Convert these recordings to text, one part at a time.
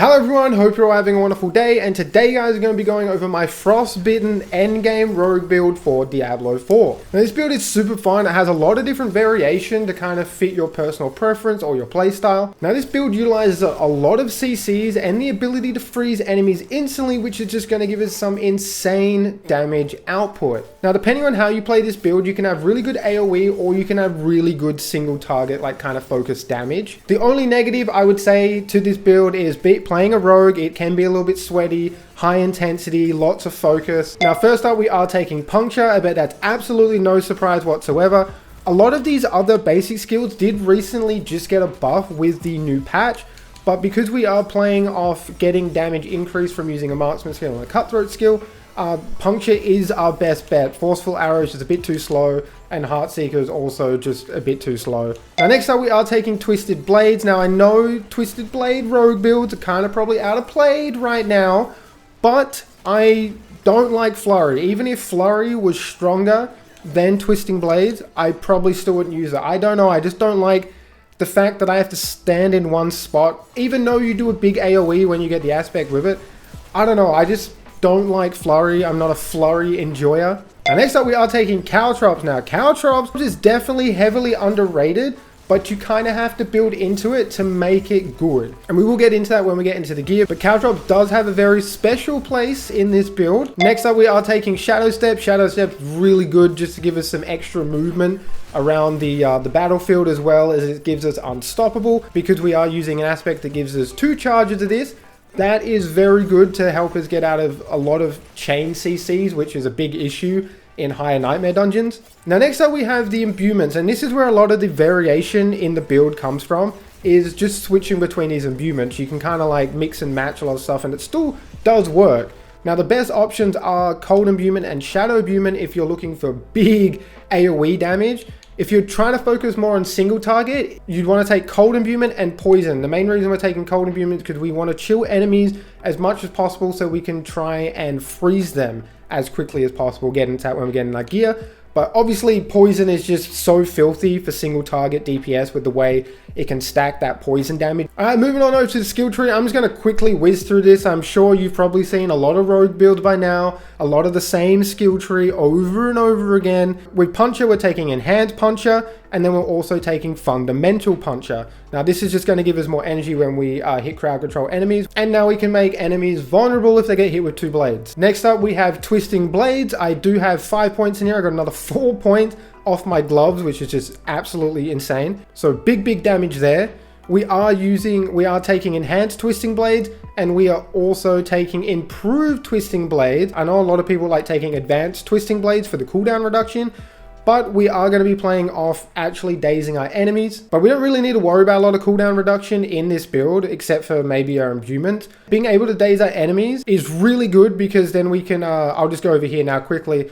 Hello everyone, hope you're all having a wonderful day, and today guys, we're going to be going over my Frostbitten Endgame rogue build for Diablo 4. Now this build is super fun. It has a lot of different variation to kind of fit your personal preference or your playstyle. Now this build utilizes a lot of CCs and the ability to freeze enemies instantly, which is just going to give us some insane damage output. Now depending on how you play this build, you can have really good AoE or you can have really good single target like kind of focused damage. The only negative I would say to this build is playing a rogue. It can be a little bit sweaty, high intensity, lots of focus. Now first up we are taking puncture. I bet that's absolutely no surprise whatsoever. A lot of these other basic skills did recently just get a buff with the new patch, but because we are playing off getting damage increase from using a marksman skill and a cutthroat skill, puncture is our best bet. Forceful arrows is a bit too slow, and Heartseeker is also just a bit too slow. Now next up we are taking Twisted Blades. Now I know Twisted Blade rogue builds are kind of probably out of played right now, but I don't like Flurry. Even if Flurry was stronger than Twisting Blades, I probably still wouldn't use it. I don't know, I just don't like the fact that I have to stand in one spot, even though you do a big AoE when you get the aspect with it. I don't know, I just don't like Flurry. I'm not a Flurry enjoyer. Now next up we are taking Caltrops. Now Caltrops is definitely heavily underrated, but you kind of have to build into it to make it good. And we will get into that when we get into the gear, but Caltrops does have a very special place in this build. Next up we are taking Shadow Step. Shadow Step is really good just to give us some extra movement around the battlefield, as well as it gives us Unstoppable, because we are using an aspect that gives us 2 charges of this. That is very good to help us get out of a lot of chain CCs, which is a big issue in higher nightmare dungeons. Now next up we have the imbuements, and this is where a lot of the variation in the build comes from, is just switching between these imbuements. You can kind of like mix and match a lot of stuff, and it still does work. Now the best options are Cold Imbuement and Shadow Imbuement if you're looking for big AoE damage. If you're trying to focus more on single target, you'd want to take Cold Imbuement and Poison. The main reason we're taking Cold Imbuement is because we want to chill enemies as much as possible so we can try and freeze them as quickly as possible. Get into that when we get in our gear. But obviously Poison is just so filthy for single target DPS with the way it can stack that poison damage. Alright, moving on over to the skill tree. I'm just going to quickly whiz through this. I'm sure you've probably seen a lot of rogue builds by now. A lot of the same skill tree over and over again. With Puncher, we're taking Enhanced Puncher, and then we're also taking Fundamental Puncher. Now this is just going to give us more energy when we hit crowd control enemies, and now we can make enemies vulnerable if they get hit with 2 blades. Next up we have Twisting Blades. I do have 5 points in here. I got another 4 points off my gloves, which is just absolutely insane. So big damage there. We are taking Enhanced Twisting Blades, and we are also taking Improved Twisting Blades. I know a lot of people like taking Advanced Twisting Blades for the cooldown reduction, but we are going to be playing off actually dazing our enemies. But we don't really need to worry about a lot of cooldown reduction in this build, except for maybe our imbuement. Being able to daze our enemies is really good, because then we can, I'll just go over here now quickly.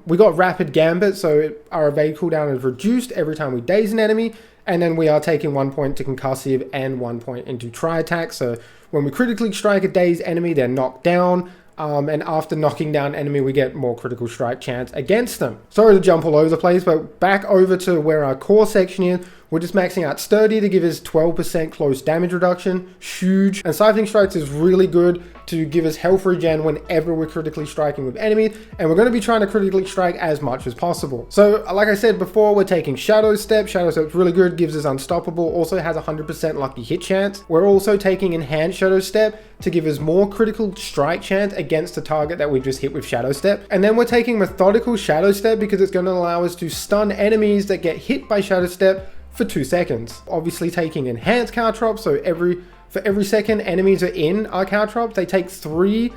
We got Rapid Gambit, so our evade cooldown is reduced every time we daze an enemy. And then we are taking 1 point to concussive and 1 point into try attack. So when we critically strike a dazed enemy, they're knocked down. And after knocking down enemy, we get more critical strike chance against them. Sorry to jump all over the place, but back over to where our core section is. We're just maxing out Sturdy to give us 12% close damage reduction. Huge. And Siphoning Strikes is really good to give us health regen whenever we're critically striking with enemies. And we're going to be trying to critically strike as much as possible. So like I said before, we're taking Shadow Step. Shadow Step's really good, gives us Unstoppable, also has 100% lucky hit chance. We're also taking Enhanced Shadow Step to give us more critical strike chance against the target that we just hit with Shadow Step. And then we're taking Methodical Shadow Step because it's going to allow us to stun enemies that get hit by Shadow Step for 2 seconds. Obviously taking Enhanced Caltrops, so for every second enemies are in our Caltrops, they take 3%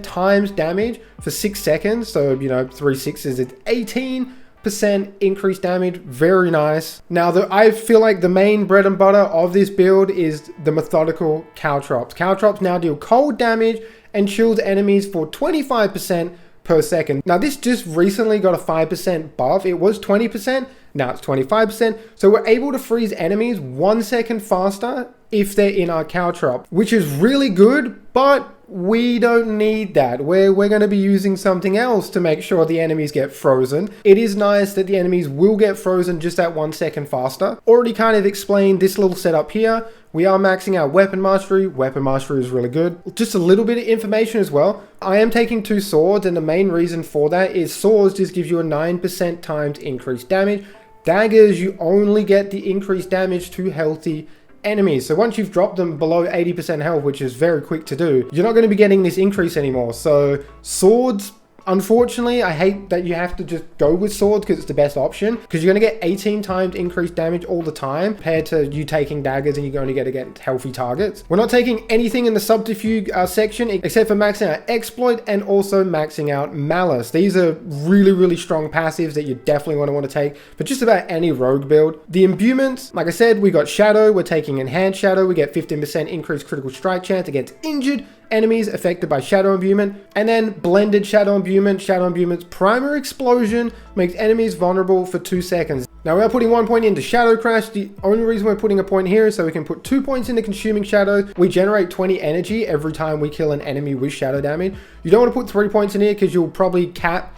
times damage for 6 seconds. So, you know, 3 6s, it's 18% increased damage. Very nice. Now, I feel like the main bread and butter of this build is the Methodical Caltrops. Caltrops now deal cold damage and shields enemies for 25% per second. Now this just recently got a 5% buff. It was 20%, now it's 25%. So we're able to freeze enemies 1 second faster if they're in our Caltrop, which is really good, but we don't need that. We're going to be using something else to make sure the enemies get frozen. It is nice that the enemies will get frozen just that 1 second faster. Already kind of explained this little setup here. We are maxing out weapon mastery. Weapon mastery is really good. Just a little bit of information as well. I am taking 2 swords, and the main reason for that is swords just gives you a 9% times increased damage. Daggers, you only get the increased damage to healthy enemies. So once you've dropped them below 80% health, which is very quick to do, you're not going to be getting this increase anymore. So swords, unfortunately, I hate that you have to just go with swords because it's the best option, because you're going to get 18 times increased damage all the time compared to you taking daggers and you're going to get against healthy targets. We're not taking anything in the subterfuge section except for maxing out exploit and also maxing out malice. These are really strong passives that you definitely want to take for just about any rogue build. The imbuements, like I said, we got shadow. We're taking enhanced shadow. We get 15% increased critical strike chance against injured enemies affected by shadow imbuement, and then blended shadow imbuement. Shadow imbuement's primary explosion makes enemies vulnerable for 2 seconds. Now we are putting 1 point into shadow crash. The only reason we're putting a point here is so we can put 2 points into consuming shadow. We generate 20 energy every time we kill an enemy with shadow damage. You don't want to put 3 points in here because you'll probably cap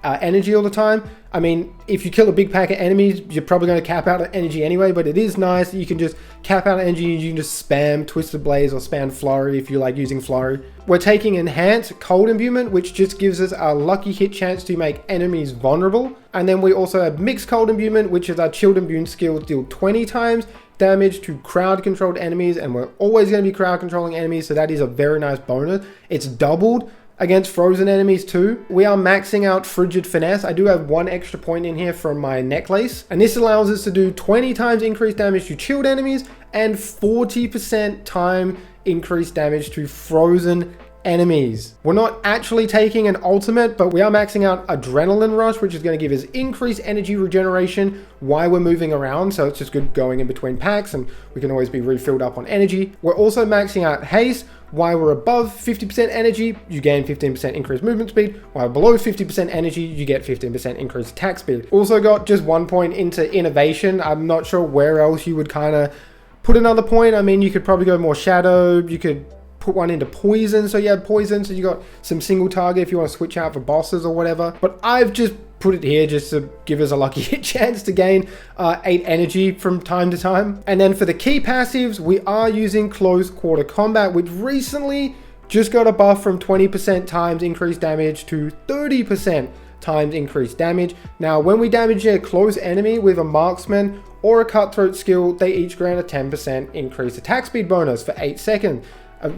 energy all the time. I mean, if you kill a big pack of enemies, you're probably going to cap out energy anyway, but it is nice that you can just cap out energy and you can just spam Twisted Blaze or spam Flurry if you like using Flurry. We're taking Enhanced Cold Imbuement, which just gives us a lucky hit chance to make enemies vulnerable. And then we also have Mixed Cold Imbuement, which is our Chilled Immune skill, deal 20 times damage to crowd controlled enemies, and we're always going to be crowd controlling enemies, so that is a very nice bonus. It's doubled against frozen enemies too. We are maxing out Frigid Finesse. I do have 1 extra point in here from my necklace, and this allows us to do 20 times increased damage to chilled enemies and 40% time increased damage to frozen enemies. We're not actually taking an ultimate, but we are maxing out Adrenaline Rush, which is going to give us increased energy regeneration while we're moving around, so it's just good going in between packs and we can always be refilled up on energy. We're also maxing out Haste. While we're above 50% energy, you gain 15% increased movement speed. While below 50% energy, you get 15% increased attack speed. Also got just 1 point into Innovation. I'm not sure where else you would kind of put another point. I mean, you could probably go more Shadow. You could put 1 into Poison, so you have Poison, so you got some single target if you want to switch out for bosses or whatever. But I've just put it here just to give us a lucky hit chance to gain 8 energy from time to time. And then for the key passives, we are using Close Quarter Combat, which recently just got a buff from 20% times increased damage to 30% times increased damage. Now, when we damage a close enemy with a marksman or a cutthroat skill, they each grant a 10% increased attack speed bonus for 8 seconds.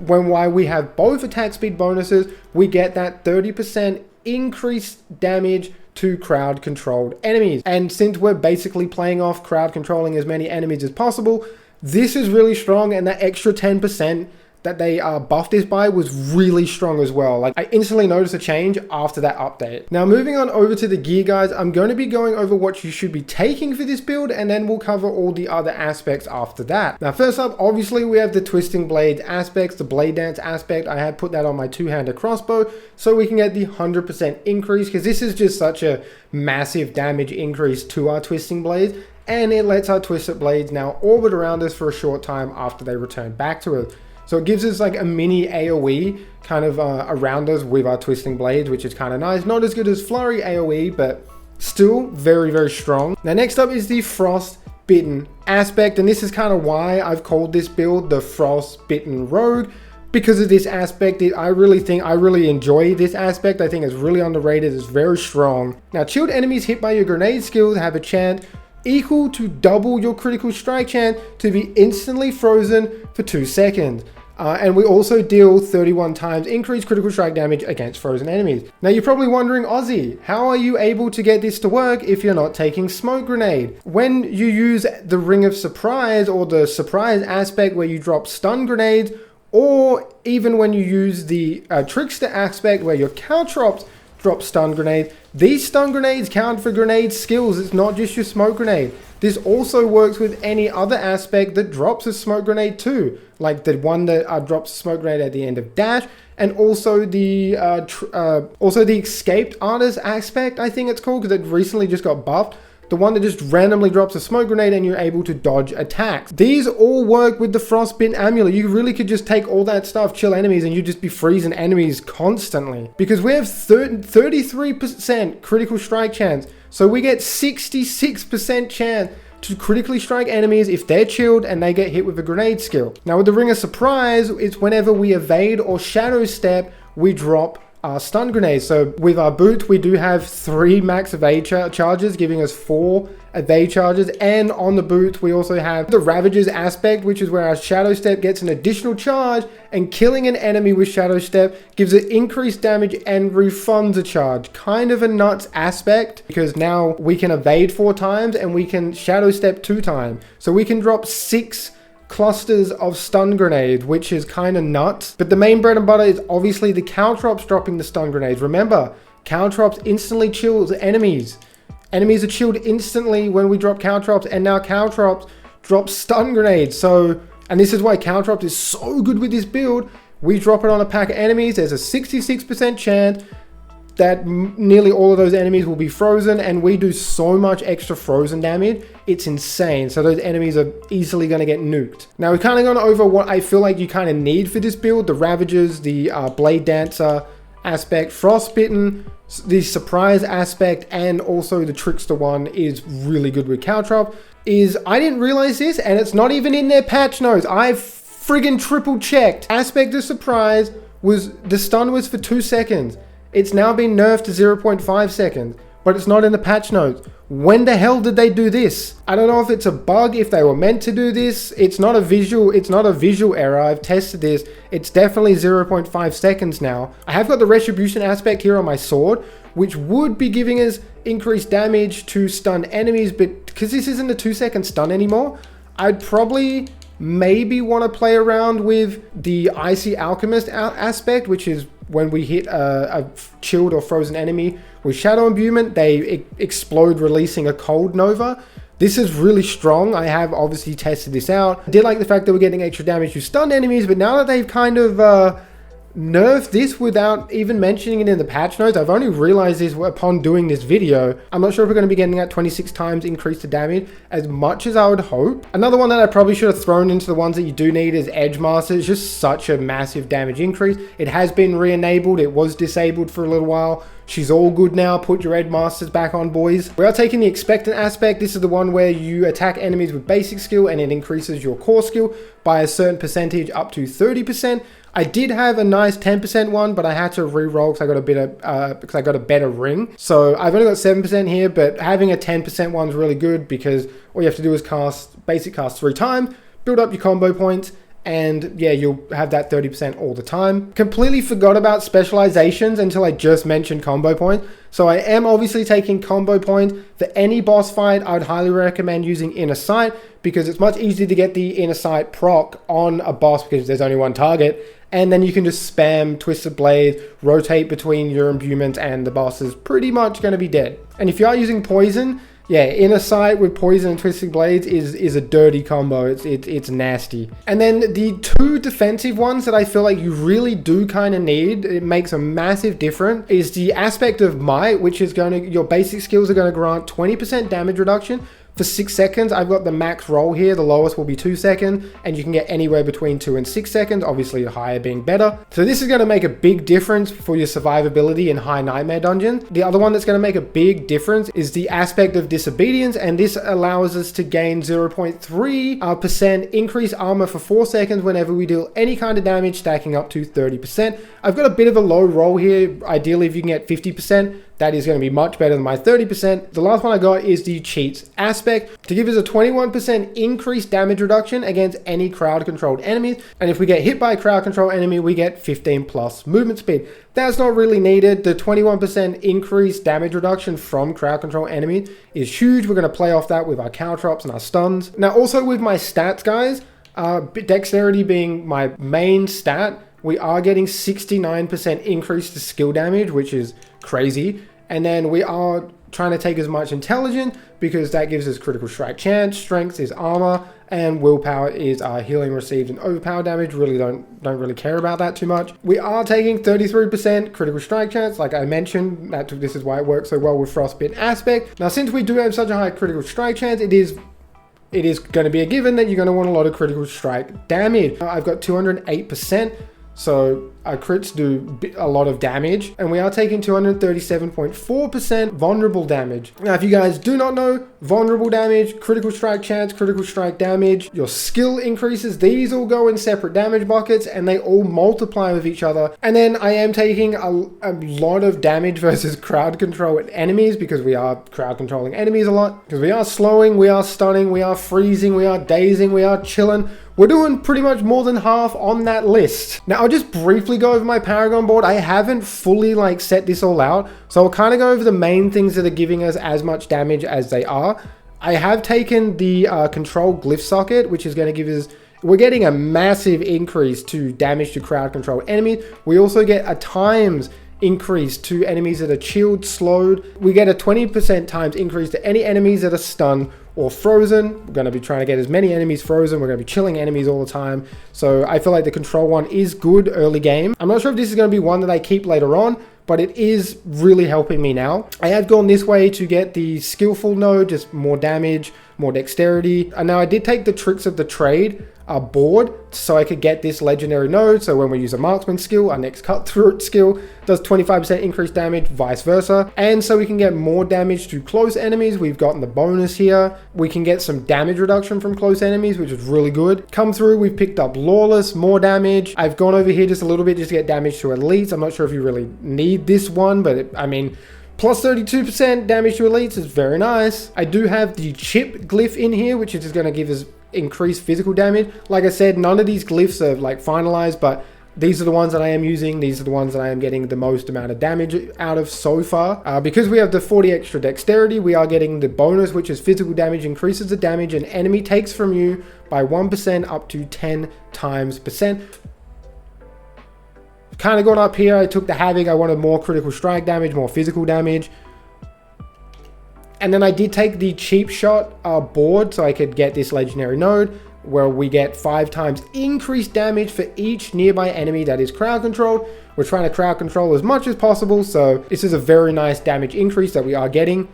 While we have both attack speed bonuses, we get that 30% increased damage to crowd controlled enemies. And since we're basically playing off crowd controlling as many enemies as possible, this is really strong, and that extra 10% that they buffed this by was really strong as well. Like, I instantly noticed a change after that update. Now, moving on over to the gear, guys, I'm going to be going over what you should be taking for this build, and then we'll cover all the other aspects after that. Now, first up, obviously, we have the Twisting Blades aspects, the Blade Dance aspect. I had put that on my 2-hander crossbow so we can get the 100% increase, because this is just such a massive damage increase to our Twisting Blades, and it lets our Twisted Blades now orbit around us for a short time after they return back to us. So it gives us like a mini AoE kind of around us with our Twisting Blades, which is kind of nice. Not as good as Flurry AoE, but still very strong. Now, next up is the Frostbitten aspect, and this is kind of why I've called this build the Frostbitten Rogue, because of this aspect. I really enjoy this aspect. I think it's really underrated. It's very strong. Now, chilled enemies hit by your grenade skills have a chance equal to double your critical strike chance to be instantly frozen for 2 seconds. And we also deal 31 times increased critical strike damage against frozen enemies. Now, you're probably wondering, Ozzy, how are you able to get this to work if you're not taking Smoke Grenade? When you use the Ring of Surprise, or the Surprise aspect where you drop stun grenades, or even when you use the Trickster aspect where your Caltrops drop stun grenades, these stun grenades count for grenade skills. It's not just your smoke grenade. This also works with any other aspect that drops a smoke grenade too, like the one that drops a smoke grenade at the end of dash, and also the escaped artist aspect, I think it's called, because it recently just got buffed. The one that just randomly drops a smoke grenade and you're able to dodge attacks. These all work with the Frostbitten Amulet. You really could just take all that stuff, chill enemies, and you just be freezing enemies constantly. Because we have 33% critical strike chance. So we get 66% chance to critically strike enemies if they're chilled and they get hit with a grenade skill. Now with the Ring of Surprise, it's whenever we evade or shadow step, we drop our stun grenades. So with our boot, we do have 3 max evade charges, giving us 4 evade charges. And on the boot, we also have the Ravager's aspect, which is where our shadow step gets an additional charge, and killing an enemy with shadow step gives it increased damage and refunds a charge. Kind of a nuts aspect, because now we can evade 4 times and we can shadow step 2 times. So we can drop 6 clusters of stun grenades, which is kind of nuts. But the main bread and butter is obviously the Caltrops dropping the stun grenades. Remember, Caltrops instantly chills enemies. Enemies are chilled instantly when we drop Caltrops, and now Caltrops drop stun grenades. So, and this is why Caltrops is so good with this build. We drop it on a pack of enemies, there's a 66% chance that nearly all of those enemies will be frozen, and we do so much extra frozen damage, it's insane. So those enemies are easily going to get nuked. Now we've kind of gone over what I feel like you kind of need for this build: the Ravagers, the Blade Dancer aspect, Frostbitten, the Surprise aspect, and also the Trickster one is really good with Caltrop. I didn't realize this, and it's not even in their patch notes. I've friggin' triple checked. Aspect of Surprise was, the stun was for 2 seconds. It's now been nerfed to 0.5 seconds, but it's not in the patch notes. When the hell did they do this? I don't know if it's a bug, if they were meant to do this. It's not a visual error. I've tested this. It's definitely 0.5 seconds now. I have got the Retribution aspect here on my sword, which would be giving us increased damage to stun enemies, but because this isn't a 2-second stun anymore, I'd probably maybe want to play around with the Icy Alchemist aspect, which is when we hit a chilled or frozen enemy with Shadow Imbuement, they explode, releasing a Cold Nova. This is really strong. I have obviously tested this out. I did like the fact that we're getting extra damage to stunned enemies, but now that they've kind of nerfed this without even mentioning it in the patch notes, I've only realized this upon doing this video. I'm not sure if we're going to be getting that 26 times increase to damage as much as I would hope. Another one that I probably should have thrown into the ones that you do need is Edge Master. It's just such a massive damage increase. It has been re-enabled. It was disabled for a little while. She's all good now. Put your Edge Masters back on, boys. We are taking the Expectant aspect. This is the one where you attack enemies with basic skill and it increases your core skill by a certain percentage up to 30%. I did have a nice 10% one, but I had to re-roll because I got a better ring. So I've only got 7% here, but having a 10% one is really good because all you have to do is basic cast 3 times, build up your combo points, and yeah, you'll have that 30% all the time. Completely forgot about specializations until I just mentioned combo points. So I am obviously taking combo points for any boss fight. I would highly recommend using Inner Sight because it's much easier to get the Inner Sight proc on a boss because there's only one target. And then you can just spam Twisted Blade, rotate between your imbuements, and the boss is pretty much going to be dead. And if you are using poison, yeah, Inner Sight with poison and Twisted Blades is a dirty combo. It's nasty. And then the 2 defensive ones that I feel like you really do kind of need, it makes a massive difference, is the aspect of Might, which is your basic skills are going to grant 20% damage reduction for 6 seconds. I've got the max roll here. The lowest will be 2 seconds, and you can get anywhere between 2 and 6 seconds, obviously the higher being better. So this is going to make a big difference for your survivability in high nightmare dungeons. The other one that's going to make a big difference is the aspect of Disobedience, and this allows us to gain 0.3% increased armor for 4 seconds whenever we deal any kind of damage, stacking up to 30%. I've got a bit of a low roll here. Ideally, if you can get 50%, that is going to be much better than my 30%. The last one I got is the Cheats aspect to give us a 21% increased damage reduction against any crowd controlled enemies. And if we get hit by a crowd control enemy, we get 15 plus movement speed. That's not really needed. The 21% increased damage reduction from crowd control enemies is huge. We're going to play off that with our Caltrops and our stuns. Now also with my stats, guys, dexterity being my main stat, we are getting 69% increase to skill damage, which is crazy. And then we are trying to take as much intelligence because that gives us critical strike chance, strength is armor, and willpower is healing received and overpower damage. Really don't really care about that too much. We are taking 33% critical strike chance, like I mentioned. This is why it works so well with Frostbitten aspect. Now, since we do have such a high critical strike chance, it is going to be a given that you're going to want a lot of critical strike damage. I've got 208%. So crits do a lot of damage, and we are taking 237.4% vulnerable damage. Now, if you guys do not know, vulnerable damage, critical strike chance, critical strike damage, your skill increases, these all go in separate damage buckets and they all multiply with each other. And then I am taking a lot of damage versus crowd control enemies, because we are crowd controlling enemies a lot, because we are slowing, we are stunning, we are freezing, we are dazing, we are chilling. We're doing pretty much more than half on that list. Now, I'll just briefly go over my Paragon board. I haven't fully like set this all out, so I'll kind of go over the main things that are giving us as much damage as they are. I have taken the control glyph socket, which is going to give us, we're getting a massive increase to damage to crowd control enemies. We also get a times increase to enemies that are chilled, slowed. We get a 20% times increase to any enemies that are stunned or frozen. We're going to be trying to get as many enemies frozen. We're going to be chilling enemies all the time. So I feel like the control one is good early game. I'm not sure if this is going to be one that I keep later on, but it is really helping me now. I have gone this way to get the skillful node, just more damage, more dexterity. And now I did take the tricks of the trade board so I could get this legendary node. So when we use a marksman skill, our next cut through skill does 25% increased damage, vice versa. And so we can get more damage to close enemies. We've gotten the bonus here. We can get some damage reduction from close enemies, which is really good. Come through, we've picked up lawless, more damage. I've gone over here just a little bit just to get damage to elites. I'm not sure if you really need this one, but I mean, plus 32% damage to elites is very nice. I do have the chip glyph in here, which is just going to give us increased physical damage. Like I said, none of these glyphs are like finalized, but these are the ones that I am using. These are the ones that I am getting the most amount of damage out of so far. Because we have the 40 extra dexterity, we are getting the bonus, which is physical damage, increases the damage an enemy takes from you by 1% up to 10 times percent. Kind of gone up here. I took the Havoc. I wanted more critical strike damage, more physical damage. And then I did take the cheap shot board so I could get this legendary node where we get 5 times increased damage for each nearby enemy that is crowd controlled. We're trying to crowd control as much as possible, so this is a very nice damage increase that we are getting.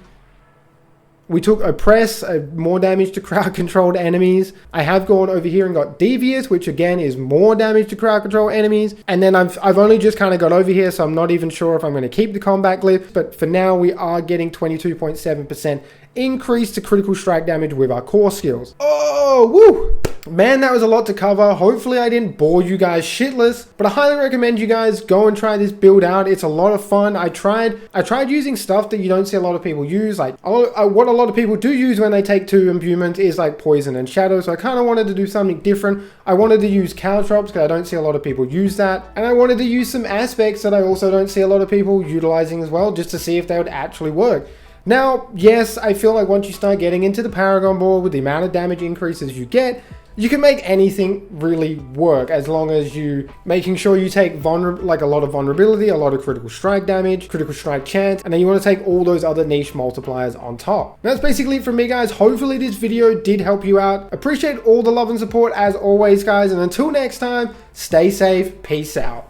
We took Oppress, more damage to crowd controlled enemies. I have gone over here and got Devious, which again is more damage to crowd control enemies. And then I've only just kind of got over here, so I'm not even sure if I'm going to keep the combat glyph. But for now, we are getting 22.7% increase to critical strike damage with our core skills. Oh, woo! Man, that was a lot to cover. Hopefully I didn't bore you guys shitless, but I highly recommend you guys go and try this build out. It's a lot of fun. I tried using stuff that you don't see a lot of people use. Like what a lot of people do use when they take 2 imbuements is like poison and shadow. So I kind of wanted to do something different. I wanted to use caltrops because I don't see a lot of people use that. And I wanted to use some aspects that I also don't see a lot of people utilizing as well, just to see if they would actually work. Now, yes, I feel like once you start getting into the Paragon board with the amount of damage increases you get, you can make anything really work as long as you making sure you take like a lot of vulnerability, a lot of critical strike damage, critical strike chance, and then you want to take all those other niche multipliers on top. That's basically it from me, guys. Hopefully this video did help you out. Appreciate all the love and support as always, guys, and until next time, stay safe. Peace out.